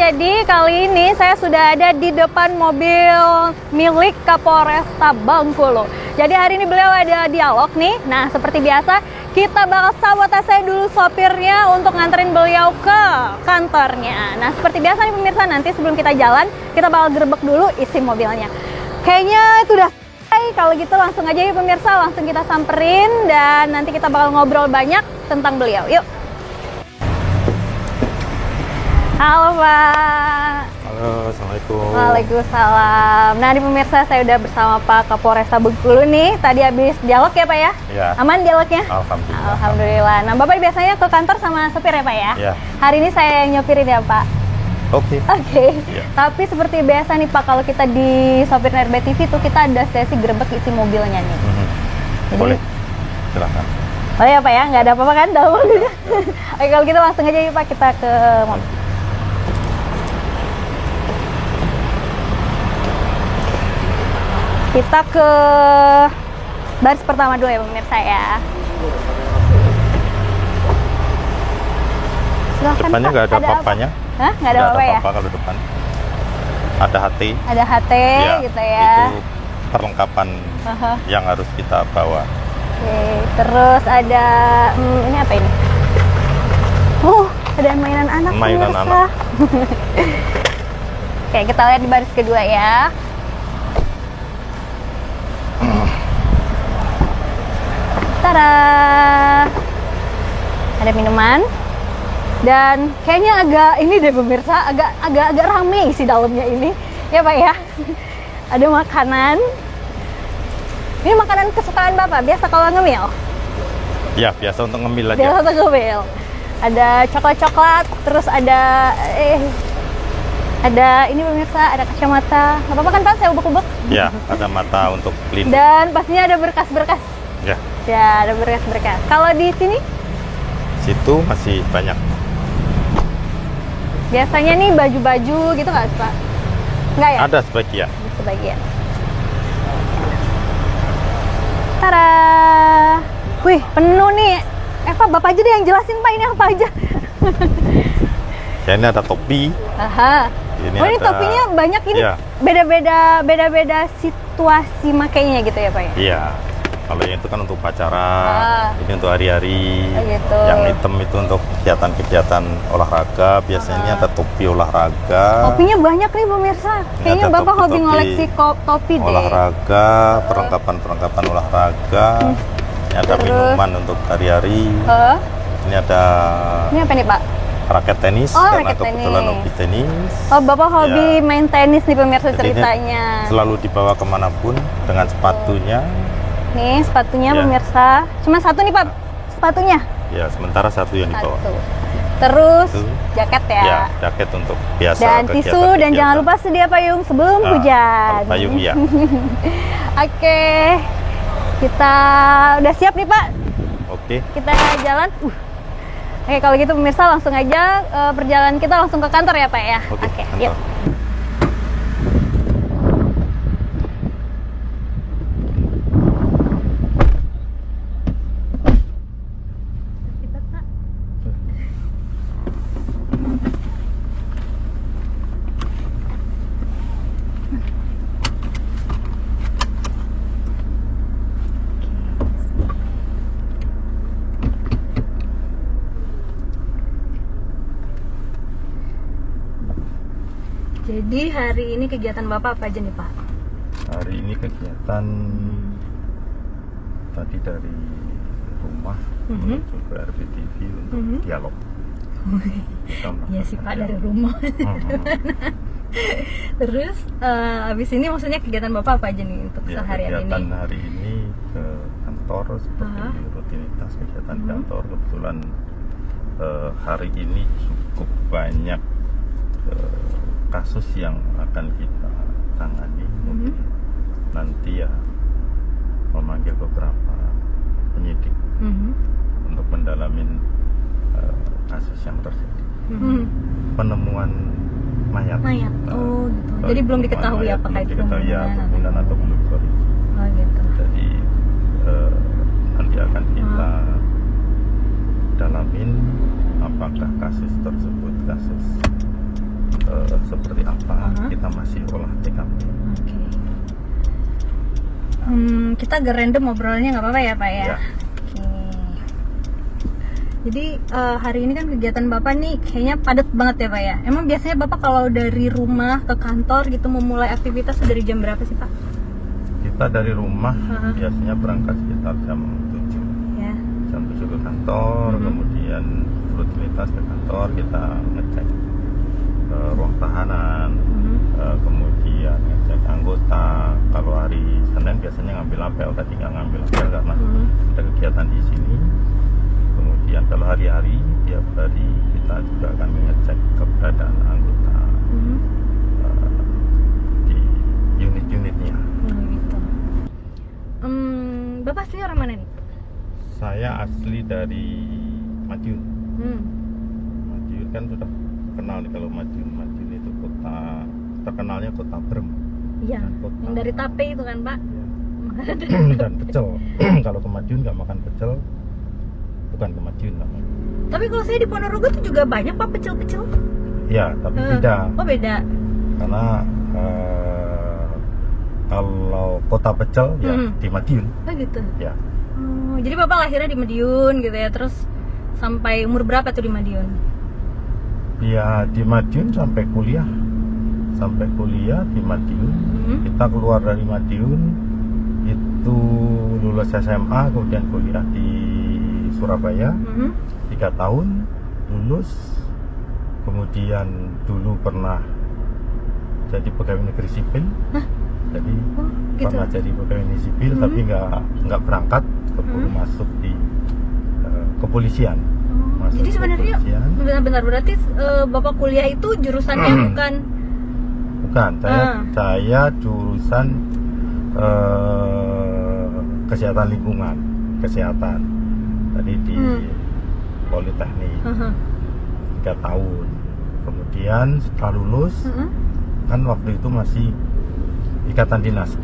jadi kali ini saya sudah ada di depan mobil milik Kapolresta Bengkulu. Jadi hari ini beliau ada dialog nih. Nah, seperti biasa kita bakal sabotase dulu sopirnya untuk nganterin beliau ke kantornya. Nah, seperti biasa nih pemirsa, nanti sebelum kita jalan, kita bakal gerbek dulu isi mobilnya. Kayaknya itu udah selesai. Kalau gitu langsung aja ya pemirsa, langsung kita samperin dan nanti kita bakal ngobrol banyak tentang beliau. Yuk. Halo Pak. Halo, Assalamualaikum. Waalaikumsalam. Nah, di pemirsa saya udah bersama Pak Kapolresta Bengkulu nih. Tadi habis dialog ya Pak ya? Iya. Aman dialognya? Alhamdulillah. Alhamdulillah. Nah, Bapak biasanya ke kantor sama sopir ya Pak ya? Iya. Hari ini saya yang nyopirin ya Pak? Oke. Oke. Iya. Tapi seperti biasa nih Pak, kalau kita di Sopir RBTV tuh kita ada sesi gerbek isi mobilnya nih. Jadi, Boleh, silakan. boleh ya Pak ya? Nggak ada apa-apa kan dalam mobilnya? Oke, kalau gitu langsung aja ya Pak kita ke mobil. Kita ke baris pertama dulu ya pemirsa ya. Silahkan, Depannya Pak. nggak ada Apa? apa-apanya? Hah? Nggak ada apa-apa ya? apa kalau depan. Ada HT. Ada HT Ya, gitu ya. Itu perlengkapan Aha. yang harus kita bawa. Oke, terus ada ini apa ini? Ada mainan anak. Mainan pemirsa. anak. Oke, kita lihat di baris kedua ya. Tada! Ada minuman. Dan kayaknya agak ini deh pemirsa, agak rame isi dalamnya ini. Ya Pak ya. Ada makanan. Ini makanan kesukaan Bapak, biasa kalau ngemil? Ya, biasa untuk ngemil aja. Biasa untuk ngemil. Ada coklat-coklat, terus ada ini pemirsa, ada kacamata. Nggak apa-apa kan Pak, saya ubek-ubek? Ya, ada mata untuk pelindung. Dan pastinya ada berkas-berkas. Ya, Ya, ada berkas-berkas. Kalau di sini, situ masih banyak. biasanya nih baju-baju gitu nggak Pak? Nggak ya? Ada sebagian. Di sebagian. Tada! Wih, penuh nih. Pak, Bapak aja deh yang jelasin Pak, ini apa aja. Ya, ini ada topi. Aha. Ini Ini ada- topinya banyak ini. Iya. Beda-beda situasi makainya gitu ya Pak ya? Iya. Kalau yang itu kan untuk upacara, ini untuk hari-hari. Oh, gitu. Yang hitam itu untuk kegiatan-kegiatan olahraga. Biasanya ini ada topi olahraga. Topinya banyak nih pemirsa. Kayaknya ada Bapak hobi topi-topi ngoleksi topi deh. Olahraga, perlengkapan-perlengkapan olahraga. Ini ada Terus? minuman untuk hari-hari. Hah? Ini ada Ini apa nih Pak? raket tenis, Oh, karena raket kebetulan tenis. hobi tenis. Oh, Bapak hobi Ya. main tenis nih pemirsa Jadi ini ceritanya. Selalu dibawa kemanapun dengan sepatunya. Nih sepatunya Ya. pemirsa. Cuma satu nih Pak sepatunya. Ya, sementara satu yang dibawa. Satu. Terus Itu. jaket ya. Ya, jaket untuk biasa Dan tisu dan kegiatan-kegiatan. jangan lupa sedia payung sebelum Nah, hujan. payung, ya. Oke. Kita udah siap nih Pak. Oke. Kita jalan. Oke, kalau gitu pemirsa langsung aja perjalanan kita langsung ke kantor ya Pak ya. Oke, kantor. yuk. Jadi hari ini kegiatan Bapak apa aja nih Pak? Hari ini kegiatan tadi dari rumah menuju ke RBTV untuk dialog. Kita Iya sih Pak, melakukan dari dialog. rumah. Mhm. Terus habis ini maksudnya kegiatan Bapak apa aja nih untuk Ya, seharian kegiatan ini? hari ini ke kantor seperti rutinitas kegiatan di kantor. Kebetulan hari ini cukup banyak kasus yang akan kita tangani. Mungkin nanti ya memanggil beberapa penyidik untuk mendalamin kasus yang terjadi. Penemuan mayat. Mayat. Oh gitu. Jadi belum diketahui mayat, apakah belum itu diketahui ya kerumunan kerumunan atau belum, sorry. Oh gitu. Jadi nanti akan kita dalamin apakah kasus tersebut kasus seperti apa, kita masih olah TKP. Oke. Kita agak random ngobrolnya, nggak apa-apa ya Pak ya? Ya. Oke. Jadi hari ini kan kegiatan Bapak nih kayaknya padat banget ya Pak ya? Emang biasanya Bapak kalau dari rumah ke kantor gitu memulai aktivitas dari jam berapa sih Pak? Kita dari rumah biasanya berangkat sekitar jam 7. Ya. Jam 7 ke kantor, kemudian rutinitas ke kantor, kita ngecek ruang tahanan, kemudian ngecek anggota. Kalau hari Senin biasanya ngambil apel, tadi nggak ngambil apel karena ada kegiatan di sini. Kemudian kalau hari-hari, tiap hari kita juga akan mengecek keberadaan anggota di unit-unitnya. Gitu. Bapak asli orang mana nih? Saya asli dari Madiun. Madiun kan sudah kenal nih, kalau Madiun itu kota terkenalnya kota Brem. Iya. Yang dari Tape itu kan Pak? Ya. Dan pecel. Kalau ke Madiun nggak makan pecel, bukan ke Madiun namanya. Tapi kalau saya di Ponorogo tuh juga banyak Pak pecel-pecel. Ya, tapi beda. Oh beda. Karena kalau kota pecel ya di Madiun. Oh gitu. Ya. Oh, jadi Bapak lahirnya di Madiun gitu ya, terus sampai umur berapa tuh di Madiun? Ya di Madiun sampai kuliah. Sampai kuliah di Madiun. Kita keluar dari Madiun itu lulus SMA, kemudian kuliah di Surabaya 3 tahun, lulus. Kemudian dulu pernah jadi pegawai negeri sipil. Jadi gitu. pernah jadi pegawai negeri sipil, tapi nggak berangkat, keburu masuk di kepolisian. Masuk Jadi sebenarnya kepolisian. benar-benar berarti Bapak kuliah itu jurusannya bukan? Bukan, saya jurusan kesehatan lingkungan, kesehatan. Tadi di Politeknik 3 tahun. Kemudian setelah lulus, kan waktu itu masih ikatan dinas.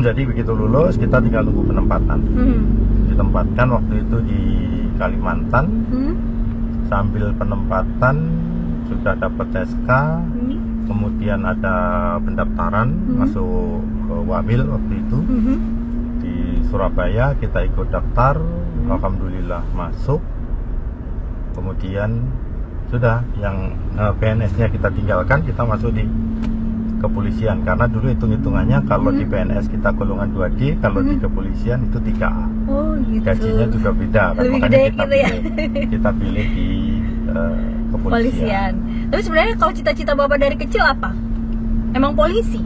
Jadi begitu lulus kita tinggal tunggu penempatan. Ditempatkan waktu itu di Kalimantan. Sambil penempatan sudah dapat SK. Kemudian ada pendaftaran masuk ke Wamil waktu itu. Di Surabaya kita ikut daftar, alhamdulillah masuk. Kemudian sudah yang PNS-nya kita tinggalkan, kita masuk di kepolisian. Karena dulu hitung-hitungannya kalau di PNS kita golongan 2D, kalau di kepolisian itu 3A. Oh gitu. Gajinya juga beda kan, Lebih makanya gede kita gitu ya. kita pilih di kepolisian. Polisian. Tapi sebenarnya kalau cita-cita Bapak dari kecil apa? Emang polisi?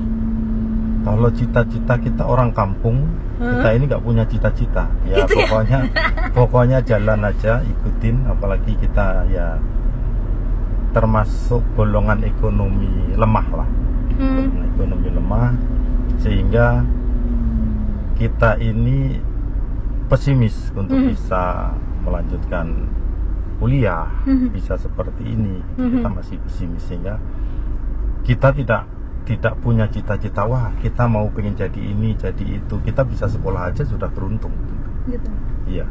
Kalau cita-cita kita orang kampung, kita ini nggak punya cita-cita. Ya Gitu ya? pokoknya jalan aja, ikutin. Apalagi kita ya termasuk golongan ekonomi lemah lah. Ekonomi lemah, sehingga kita ini pesimis untuk bisa melanjutkan kuliah, bisa seperti ini. Kita masih pesimis, sehingga kita tidak punya cita-cita, wah kita mau pengen jadi ini, jadi itu. Kita bisa sekolah aja sudah beruntung. Gitu. Iya.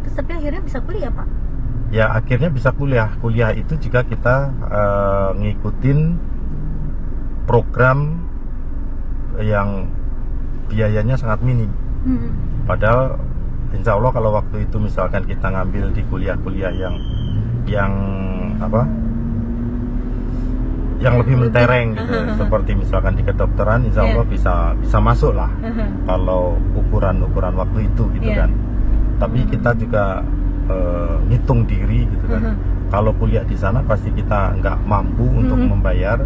Terus tapi akhirnya bisa kuliah Pak? Ya akhirnya bisa kuliah. Kuliah itu juga kita ngikutin program yang biayanya sangat minim. Padahal insya Allah kalau waktu itu misalkan kita ngambil di kuliah-kuliah yang apa? Yang lebih mentereng gitu, seperti misalkan di kedokteran, insya Allah bisa masuk lah. Kalau ukuran waktu itu gitu kan. Tapi kita juga ngitung diri gitu kan. Kalau kuliah di sana pasti kita nggak mampu untuk membayar.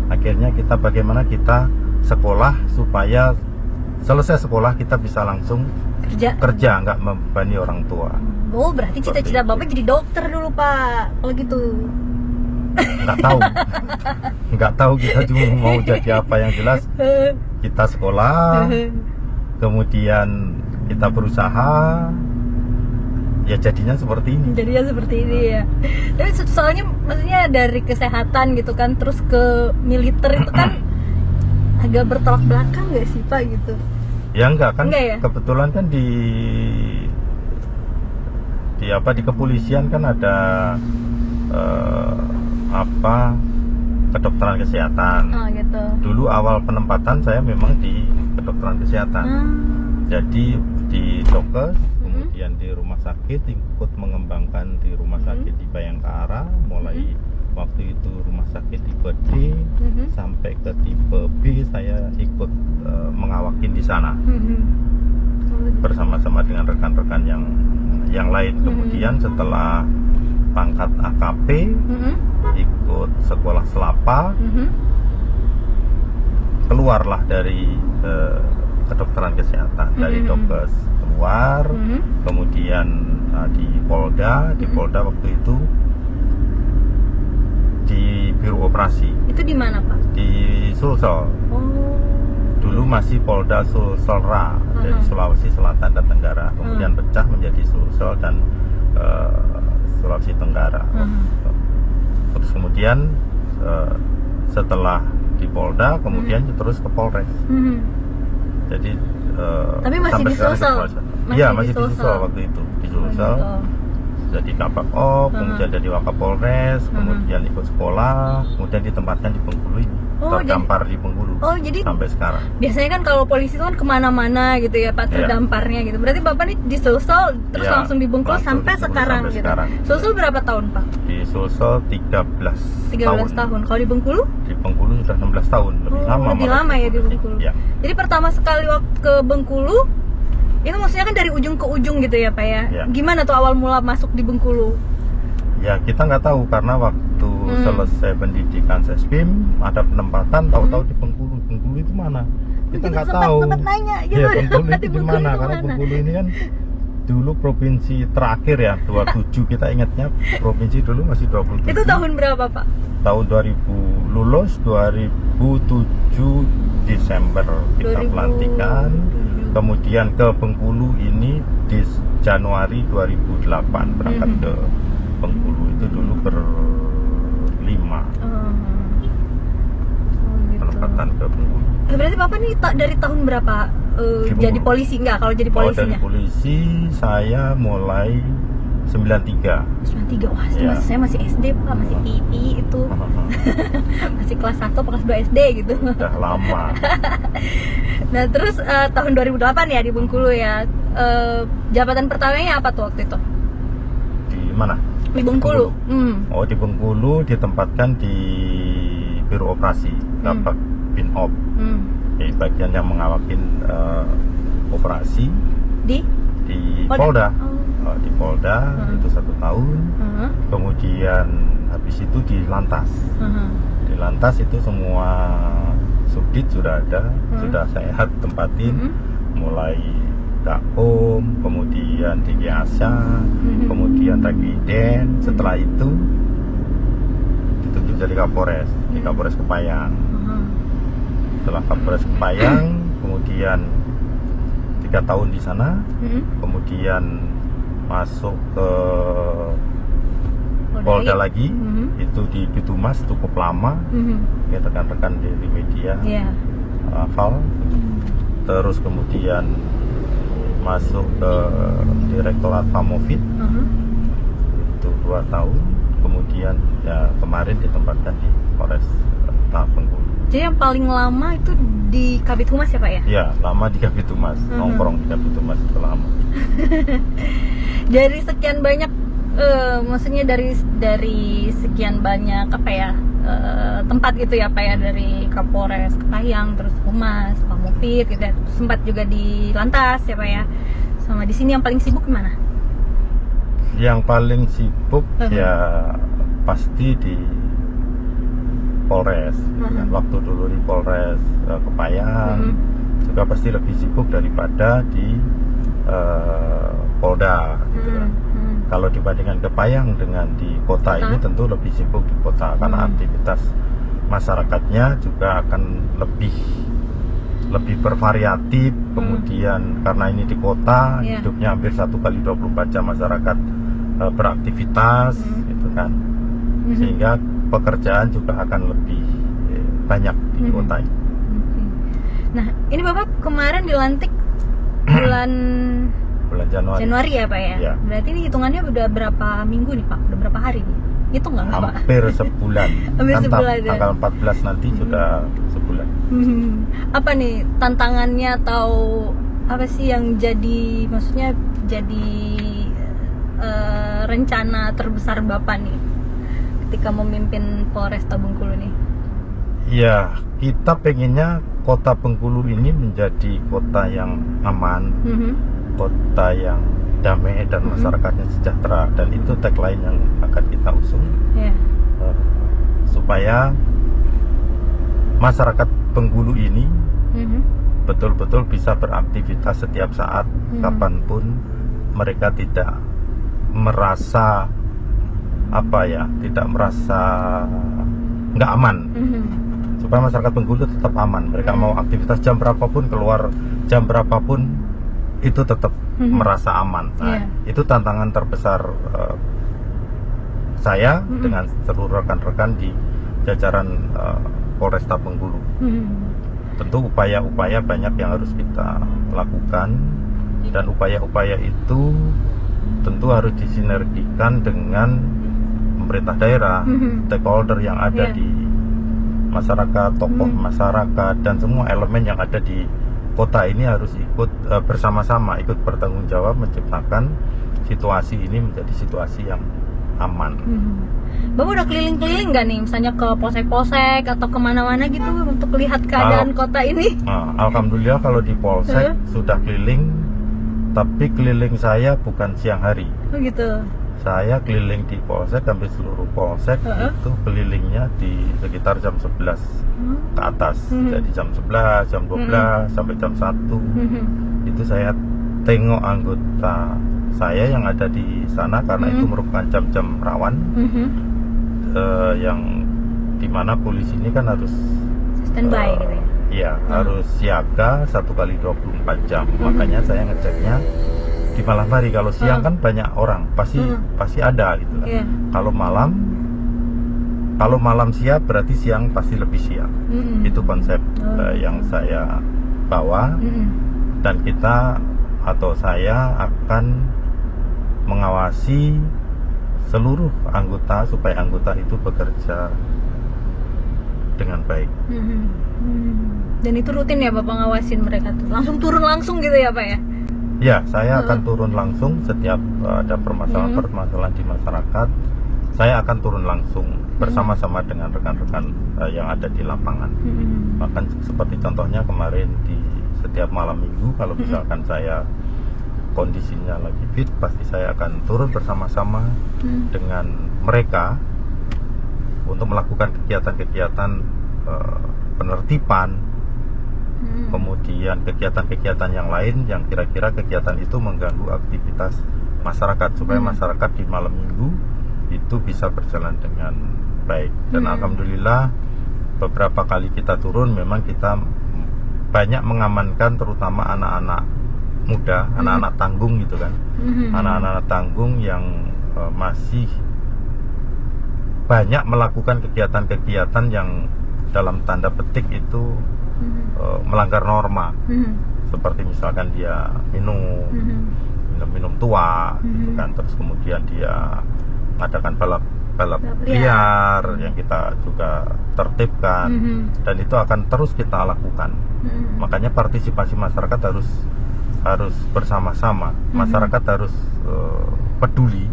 Akhirnya kita bagaimana kita sekolah supaya selesai sekolah kita bisa langsung kerja, nggak membebani orang tua. Oh berarti cita-cita Bapak jadi dokter dulu Pak, kalau gitu? Nggak tahu kita cuma mau jadi apa. Yang jelas kita sekolah, kemudian kita berusaha, ya jadinya seperti ini. Ya. Tapi soalnya maksudnya dari kesehatan gitu kan, terus ke militer itu kan agak bertolak belakang nggak sih Pak gitu? Ya enggak kan, enggak ya? Kebetulan kan di kedokteran kesehatan. Oh gitu. Dulu awal penempatan saya memang di kedokteran kesehatan. Jadi di Dokes, kemudian di rumah sakit, ikut mengembangkan di rumah sakit di Bayangkara, mulai waktu itu rumah sakit tipe D sampai ke tipe B saya ikut mengawakin di sana bersama-sama dengan rekan-rekan yang lain. Kemudian setelah pangkat AKP, ikut sekolah selapa, keluarlah dari kedokteran kesehatan, dari Dokes keluar, kemudian di Polda, waktu itu di Biro Operasi. Itu di mana Pak? Di Sulsel. Dulu masih Polda Sulselra dari Sulawesi Selatan dan Tenggara, kemudian pecah menjadi Sulsel dan Sulawesi Tenggara. Terus kemudian setelah di Polda, kemudian terus ke Polres. Jadi tapi masih di Sulsel? Iya, masih di Sulsel waktu itu, di Sulsel. Jadi Kapakop, kemudian jadi Wakapolres, kemudian ikut sekolah, kemudian ditempatkan di Bengkulu ini, terdampar di Bengkulu. Jadi sampai sekarang. Biasanya kan kalau polisi itu kan kemana-mana gitu ya Pak, terdamparnya gitu. Berarti Bapak nih di Sulsel terus langsung di Bengkulu sampai sekarang gitu. Sulsel berapa tahun Pak? Di Sulsel 13 tahun. Kalau di Bengkulu? Di Bengkulu sudah 16 tahun, lebih lama. Lebih lama ya di Bengkulu. Ya. Jadi pertama sekali waktu ke Bengkulu, itu maksudnya kan dari ujung ke ujung gitu ya Pak ya? Gimana tuh awal mula masuk di Bengkulu? Ya kita nggak tahu karena waktu selesai pendidikan Sespim ada penempatan, tahu-tahu di Bengkulu. Bengkulu itu mana? Kita nggak tahu. Sempat nanya gitu. Ya, Bengkulu itu di mana? Karena Bengkulu ini kan dulu provinsi terakhir ya, 27 kita ingatnya provinsi dulu masih 27. Itu tahun berapa Pak? Tahun 2000 lulus, 2007 Desember kita pelantikan. Kemudian ke Bengkulu ini di Januari 2008 berangkat ke Bengkulu, itu dulu berlima penempatan ke Bengkulu. Berarti Bapak nih dari tahun berapa jadi polisi? Enggak, kalau jadi polisinya? Dari polisi saya mulai 93. 93, wah saya masih SD Pak, masih pipi itu. Masih kelas 1 atau kelas 2 SD gitu. Udah lama. Nah terus tahun 2008 ya di Bengkulu ya, jabatan pertamanya apa tuh waktu itu? Di mana? Di Bengkulu. Oh, di Bengkulu ditempatkan di Biro Operasi, Kabak Binop. Di bagian yang mengawakin operasi di Polda. Di Polda itu 1 tahun. Kemudian habis itu di Lantas. Di Lantas itu semua subdit sudah ada, sudah saya tempatin, mulai Gakom, kemudian DGASA, kemudian Regiden. Setelah itu ditunjuk jadi Kapolres di Kapolres Kepayang. Setelah Kapolres Kepayang, kemudian 3 tahun di sana, kemudian masuk ke Polda lagi, itu di Bitumas cukup lama, ya rekan-rekan di media hafal. Terus kemudian masuk ke Direktorat Pamovit, itu 2 tahun, kemudian ya kemarin ditempatkan di Polres Bengkulu. Jadi yang paling lama itu di Kabid Humas ya Pak ya? Iya, lama di Kabid Humas, nongkrong di Kabid Humas itu lama. Dari sekian banyak, maksudnya dari sekian banyak apa ya tempat gitu ya Pak ya, dari Kapolres Kepayang, terus Humas, Pamovit gitu ya, sempat juga di Lantas ya Pak ya. Sama di sini yang paling sibuk gimana? Yang paling sibuk ya pasti di Polres. Waktu dulu di Polres Kepayang juga pasti lebih sibuk daripada di Polda gitu kan. Kalau dibandingkan Kepayang dengan di kota ini tentu lebih sibuk di kota, karena aktivitas masyarakatnya juga akan lebih bervariatif. Kemudian karena ini di kota, hidupnya hampir 1 kali 24 jam masyarakat beraktivitas gitu kan, sehingga pekerjaan juga akan lebih banyak di kota ini. Nah, ini Bapak kemarin dilantik bulan Januari ya Pak ya? Ya. Berarti ini hitungannya udah berapa minggu nih Pak? Udah berapa hari nih? Itu nggak Pak? Hampir sebulan. Hampir Kan sebulan ya? tanggal 14 nanti sudah sebulan. Apa nih tantangannya atau apa sih yang jadi, maksudnya jadi rencana terbesar Bapak nih ketika memimpin Polresta Bengkulu nih? Ya, kita pengennya kota Bengkulu ini menjadi kota yang aman, kota yang damai dan masyarakatnya sejahtera, dan itu tagline yang akan kita usung. Yeah. Supaya masyarakat Bengkulu ini betul-betul bisa beraktivitas setiap saat, kapanpun. Mereka tidak merasa tidak merasa nggak aman. Supaya masyarakat Bengkulu tetap aman. Mereka mau aktivitas jam berapapun, keluar jam berapapun, itu tetap merasa aman. Nah, itu tantangan terbesar saya dengan seluruh rekan-rekan di jajaran Polresta Bengkulu. Tentu upaya-upaya banyak yang harus kita lakukan, dan upaya-upaya itu tentu harus disinergikan dengan pemerintah daerah, stakeholder yang ada di masyarakat, tokoh masyarakat, dan semua elemen yang ada di kota ini harus ikut bersama-sama, ikut bertanggung jawab menciptakan situasi ini menjadi situasi yang aman. Bapak udah keliling-keliling nggak nih, misalnya ke polsek-polsek atau kemana-mana gitu untuk lihat keadaan kota ini? Alhamdulillah kalau di polsek sudah keliling, tapi keliling saya bukan siang hari. Oh gitu. Saya keliling di polsek, hampir seluruh polsek itu kelilingnya di sekitar jam 11 ke atas. Jadi jam 11, jam 12 sampai jam 1 itu saya tengok anggota saya yang ada di sana, karena itu merupakan jam-jam rawan, yang dimana polisi ini kan harus standby gitu ya? Iya, harus siaga 1x24 jam. Makanya saya ngeceknya di malam hari. Kalau siang kan banyak orang, pasti ada gitu kan. Kalau malam siap berarti siang pasti lebih siap. Itu konsep yang saya bawa, dan kita atau saya akan mengawasi seluruh anggota supaya anggota itu bekerja dengan baik. Dan itu rutin ya Bapak ngawasin mereka tuh? Langsung turun langsung gitu ya Pak ya? Ya, saya akan turun langsung setiap ada permasalahan di masyarakat. Saya akan turun langsung bersama-sama dengan rekan-rekan yang ada di lapangan. Bahkan seperti contohnya kemarin di setiap malam minggu, kalau misalkan saya kondisinya lagi fit, pasti saya akan turun bersama-sama dengan mereka untuk melakukan kegiatan-kegiatan penertiban, kemudian kegiatan-kegiatan yang lain yang kira-kira kegiatan itu mengganggu aktivitas masyarakat, supaya masyarakat di malam minggu itu bisa berjalan dengan baik. Dan alhamdulillah beberapa kali kita turun memang kita banyak mengamankan, terutama anak-anak muda, anak-anak tanggung gitu kan, anak-anak tanggung yang masih banyak melakukan kegiatan-kegiatan yang dalam tanda petik itu melanggar norma, seperti misalkan dia minum tua, gitu kan, terus kemudian dia mengadakan balap liar yang kita juga tertibkan, dan itu akan terus kita lakukan. Makanya partisipasi masyarakat harus bersama-sama. Masyarakat harus peduli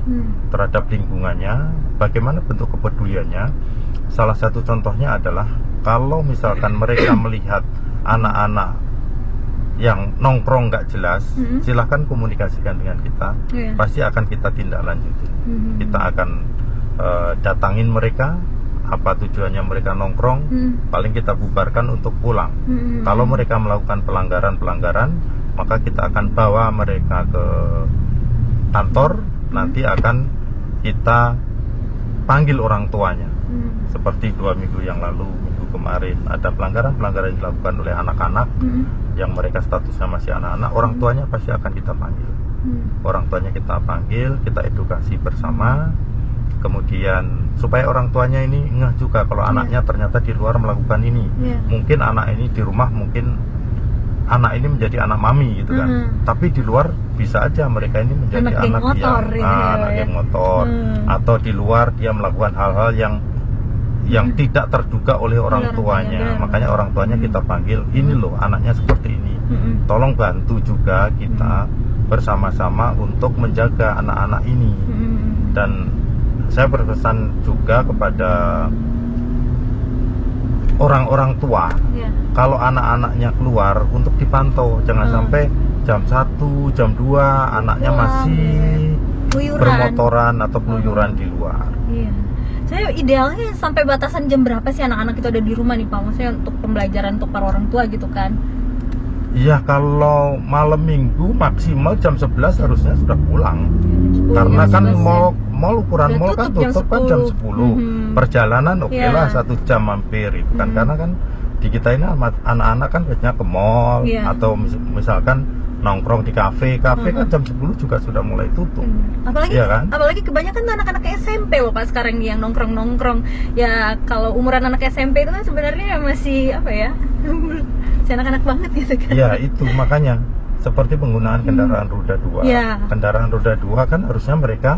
terhadap lingkungannya. Bagaimana bentuk kepeduliannya? Salah satu contohnya adalah kalau misalkan mereka melihat anak-anak yang nongkrong nggak jelas, silahkan komunikasikan dengan kita. Pasti akan kita tindak lanjuti. Kita akan datangin mereka, apa tujuannya mereka nongkrong, paling kita bubarkan untuk pulang. Kalau mereka melakukan pelanggaran, maka kita akan bawa mereka ke kantor. Nanti akan kita panggil orang tuanya. Seperti 2 minggu yang lalu, minggu kemarin, ada pelanggaran yang dilakukan oleh anak-anak yang mereka statusnya masih anak-anak. Orang tuanya pasti akan kita panggil. Orang tuanya kita panggil, kita edukasi bersama. Kemudian supaya orang tuanya ini ngeh juga kalau anaknya ternyata di luar melakukan ini. Mungkin anak ini di rumah mungkin anak ini menjadi anak mami gitu kan. Tapi di luar bisa aja mereka ini menjadi anak geng motor, atau di luar dia melakukan hal-hal yang tidak terduga oleh orang tuanya. Makanya orang tuanya kita panggil, ini loh anaknya seperti ini. Tolong bantu juga kita bersama-sama untuk menjaga anak-anak ini. Dan saya berpesan juga kepada orang-orang tua, kalau anak-anaknya keluar untuk dipantau, jangan sampai jam 1, jam 2 anaknya masih bermotoran atau keluyuran di luar. Saya idealnya sampai batasan jam berapa sih anak-anak itu ada di rumah nih Pak? Maksudnya untuk pembelajaran untuk para orang tua gitu kan? Iya, kalau malam minggu maksimal jam 11 harusnya sudah pulang. Karena kan mall ukuran mall kan tutup kan jam 10. Perjalanan lah 1 jam hampir itu kan. Karena kan di kita ini anak-anak kan biasanya ke mall atau misalkan nongkrong di kafe kan jam 10 juga sudah mulai tutup. Apalagi kebanyakan anak-anak SMP loh Pak sekarang yang nongkrong-nongkrong. Ya kalau umuran anak SMP itu kan sebenarnya masih apa ya? masih anak-anak banget gitu kan. Ya itu makanya seperti penggunaan kendaraan roda 2. Kendaraan roda 2 kan harusnya mereka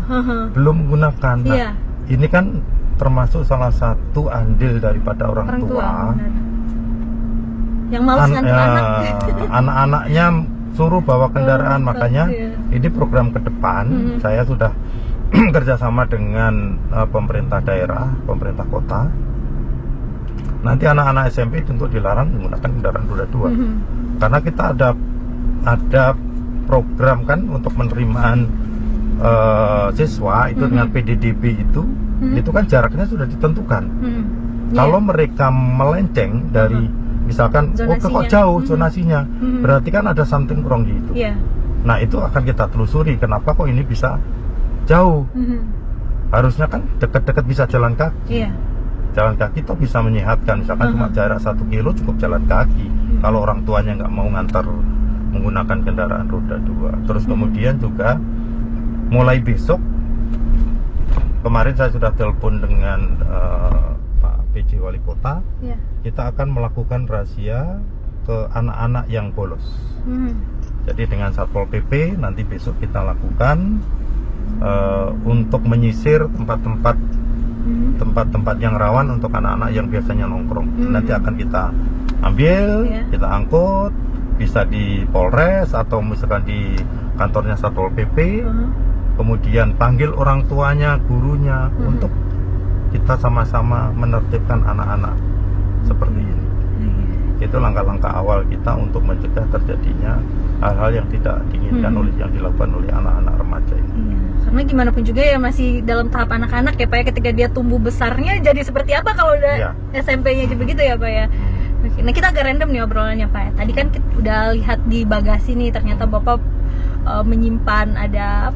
belum menggunakan. Nah, ini kan termasuk salah satu andil daripada orang tua. Yang malas nganter anak-anaknya suruh bawa kendaraan. Makanya ini program ke depan saya sudah kerjasama dengan pemerintah daerah, pemerintah kota. Nanti anak-anak SMP tentu dilarang menggunakan kendaraan roda 2. Karena kita ada program kan untuk penerimaan siswa itu dengan PDDB itu kan jaraknya sudah ditentukan. Kalau mereka melenceng dari misalkan kok jauh zonasinya, berarti kan ada something wrong di itu. Nah itu akan kita telusuri kenapa kok ini bisa jauh. Harusnya kan dekat-dekat bisa jalan kaki. Jalan kaki toh bisa menyehatkan, misalkan cuma jarak 1 kilo cukup jalan kaki. Kalau orang tuanya nggak mau ngantar menggunakan kendaraan roda 2. Terus kemudian juga mulai besok, kemarin saya sudah telepon dengan Pak PJ Wali Kota, kita akan melakukan razia ke anak-anak yang bolos. Jadi dengan Satpol PP nanti besok kita lakukan untuk menyisir tempat-tempat yang rawan untuk anak-anak yang biasanya nongkrong. Nanti akan kita ambil, kita angkut, bisa di Polres atau misalkan di kantornya Satpol PP. Kemudian panggil orang tuanya, gurunya untuk kita sama-sama menertibkan anak-anak seperti ini. Itu langkah-langkah awal kita untuk mencegah terjadinya hal-hal yang tidak diinginkan oleh yang dilakukan oleh anak-anak remaja ini. Karena gimana pun juga ya masih dalam tahap anak-anak ya Pak ya, ketika dia tumbuh besarnya jadi seperti apa kalau udah SMP-nya aja begitu ya Pak ya. Nah kita agak random nih obrolannya Pak ya. Tadi kan kita udah lihat di bagasi nih, ternyata Bapak menyimpan ada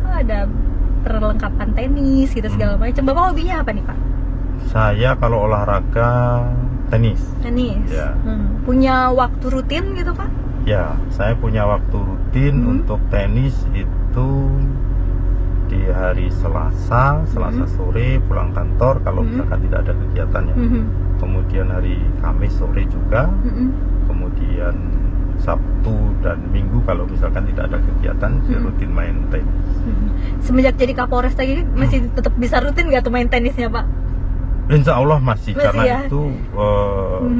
perlengkapan tenis gitu segala macam. Bapak hobinya apa nih Pak? Saya kalau olahraga tenis. Punya waktu rutin gitu Pak? Ya, saya punya waktu rutin untuk tenis itu di hari Selasa sore pulang kantor kalau misalkan tidak ada kegiatannya. Kemudian hari Kamis sore juga. Kemudian Sabtu dan Minggu kalau misalkan tidak ada kegiatan, saya rutin main tenis. Semenjak jadi Kapolres tadi masih tetap bisa rutin nggak tuh main tenisnya Pak? Insya Allah masih karena itu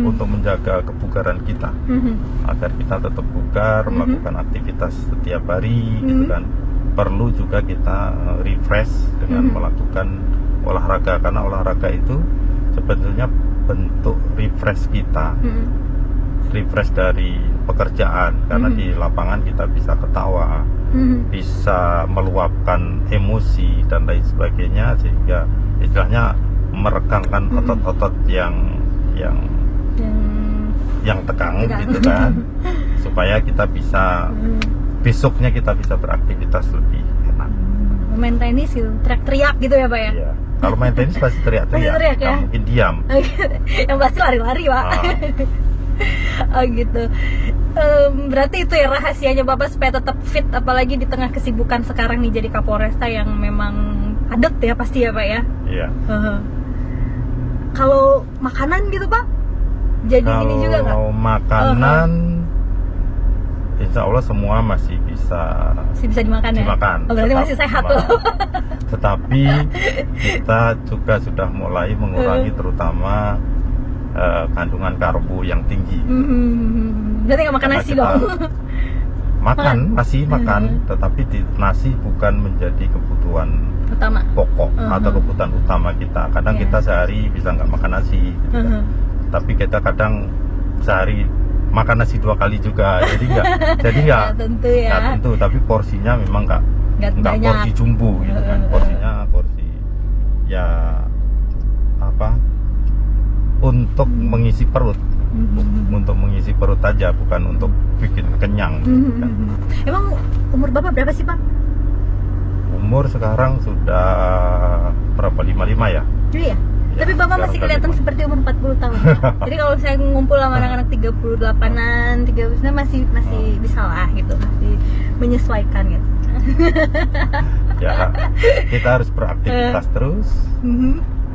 untuk menjaga kebugaran kita, agar kita tetap bugar, melakukan aktivitas setiap hari gitu kan. Perlu juga kita refresh dengan melakukan olahraga, karena olahraga itu sebetulnya bentuk refresh kita, refresh dari pekerjaan, karena di lapangan kita bisa ketawa, bisa meluapkan emosi dan lain sebagainya, sehingga istilahnya meregangkan otot-otot yang tegang gitu kan, supaya kita bisa besoknya kita bisa beraktivitas lebih enak. Main tenis gitu, teriak-teriak gitu ya Pak ya? Iya. Kalau main tenis pasti teriak-teriak, nggak mungkin diam. Yang pasti lari-lari Pak. Oh gitu. Berarti itu ya rahasianya Bapak supaya tetap fit, apalagi di tengah kesibukan sekarang nih jadi Kapolresta yang memang padat ya pasti ya Pak ya? Iya. Kalau makanan gitu Pak? Jadi ini juga nggak? Kalau makanan Insya Allah semua masih bisa dimakan ya? dimakan. Oh, berarti masih sehat tuh. Tetapi kita juga sudah mulai mengurangi terutama kandungan karbo yang tinggi. Berarti nggak makan Karena nasi kita dong? Makan, masih makan, tetapi nasi bukan menjadi kebutuhan Utama. pokok atau kebutuhan utama kita. Kadang kita sehari bisa nggak makan nasi, gitu kan. Tapi kita kadang sehari makan nasi 2 kali juga, jadi nggak tentu ya. nggak tentu, tapi porsinya memang nggak banyak. porsi jumbo gitu kan. Porsi ya apa, untuk mengisi perut, untuk mengisi perut aja, bukan untuk bikin kenyang gitu kan. Emang umur Bapak berapa sih Pak? Umur sekarang sudah berapa, 55 ya? Iya. Ya, Tapi Bapak masih sekarang kelihatan udah seperti umur 40 tahun. Jadi kalau saya ngumpul sama anak-anak 38-an, 39 masih bisa lah gitu, masih menyesuaikan gitu. Ya, kita harus beraktivitas terus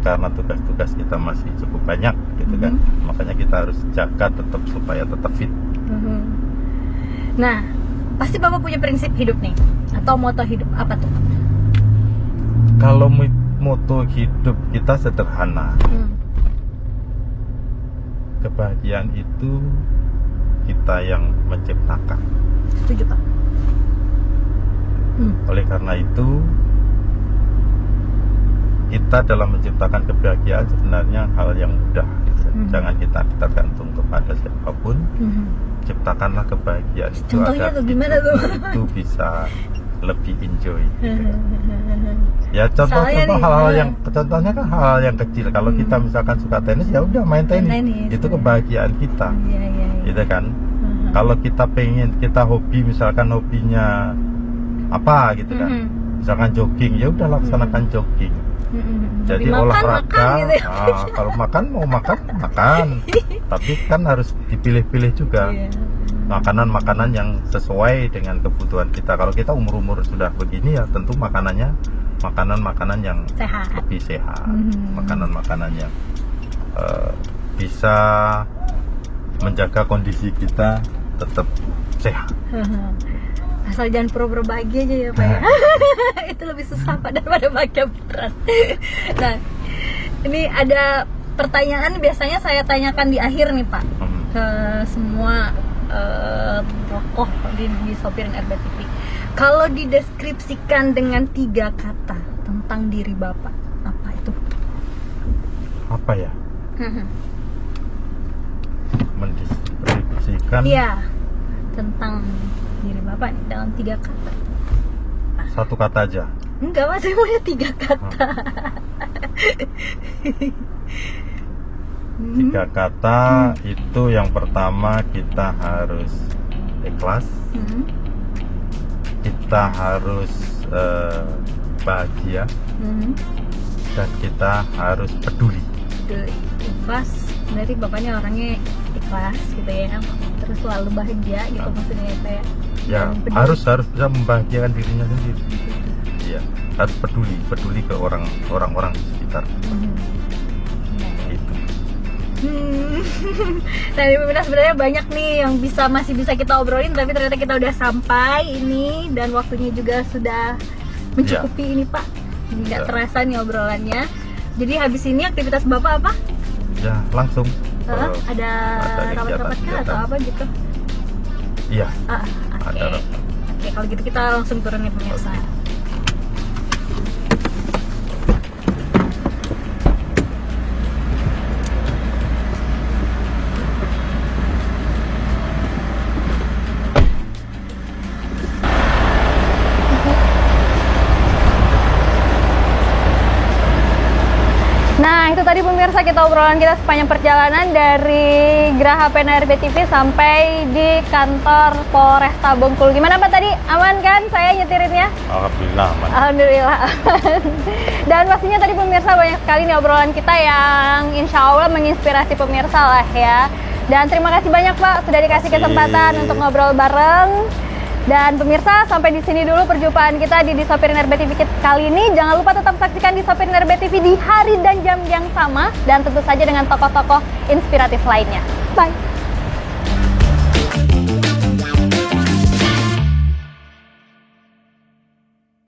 karena tugas-tugas kita masih cukup banyak gitu kan. Makanya kita harus jaga tetap supaya tetap fit. Nah, pasti Bapak punya prinsip hidup nih atau moto hidup apa tuh? Kalau moto hidup kita sederhana. Kebahagiaan itu kita yang menciptakan. Setuju Pak. Oleh karena itu kita dalam menciptakan kebahagiaan sebenarnya hal yang mudah gitu. Jangan kita tergantung kepada siapapun. Ciptakanlah kebahagiaan itu Contohnya agar tuh gimana tuh? itu bisa lebih enjoy gitu. Ya contoh Misalnya hal-hal yang contohnya kan hal yang kecil. Kalau kita misalkan suka tenis, ya udah main tenis. Itu kebahagiaan kita. Gitu kan. Kalau kita pengen, kita hobi, misalkan hobinya apa gitu kan. Misalkan jogging, ya udah laksanakan jogging. Jadi olahraga, gitu ya. kalau mau makan. Tapi kan harus dipilih-pilih juga. Makanan-makanan yang sesuai dengan kebutuhan kita. Kalau kita umur-umur sudah begini ya tentu makanan yang sehat. lebih sehat. Makanan-makanan yang bisa menjaga kondisi kita tetap sehat. Asal jangan pura-pura bahagia aja ya Pak ya. Itu lebih susah Pak daripada bahagia beneran. Nah, ini ada pertanyaan biasanya saya tanyakan di akhir nih Pak, ke semua tokoh di Sopirin RBTV. Kalau dideskripsikan dengan 3 kata tentang diri Bapak, apa itu? Apa ya? Mendeskripsikan. Iya, tentang diri Bapak nih dalam 3 kata. 1 kata aja. Enggak Mas, saya maunya 3 kata. 3 kata itu yang pertama kita harus ikhlas, kita harus bahagia, dan kita harus peduli. Ikhlas, berarti Bapaknya orangnya ikhlas gitu ya, terus selalu bahagia gitu maksudnya ya Pak ya. Ya, harus bisa membahagiakan dirinya sendiri. Iya, harus peduli ke orang-orang di sekitar. Gitu. Nah, Pemirsa, sebenarnya banyak nih yang masih bisa kita obrolin, tapi ternyata kita udah sampai ini dan waktunya juga sudah mencukupi ini Pak. Nggak terasa nih obrolannya. Jadi habis ini aktivitas Bapak apa? Ya, langsung. Ada rapat-rapatkah atau apa gitu? Iya. Oke. Ada. Oke, kalau gitu kita langsung turun nih pemirsa. Nah, itu tadi pemirsa kita obrolan kita sepanjang perjalanan dari Geraha Pena RBTV sampai di kantor Polresta Bengkulu. Gimana Pak tadi? Aman kan saya nyetirinnya? Alhamdulillah aman. Alhamdulillah aman. Dan pastinya tadi pemirsa banyak sekali nih obrolan kita yang insya Allah menginspirasi pemirsa lah ya. Dan terima kasih banyak Pak sudah dikasih kesempatan untuk ngobrol bareng. Dan pemirsa, sampai di sini dulu perjumpaan kita di Sopirin RBTV kali ini. Jangan lupa tetap saksikan di Sopirin RBTV di hari dan jam yang sama. Dan tentu saja dengan tokoh-tokoh inspiratif lainnya. Bye!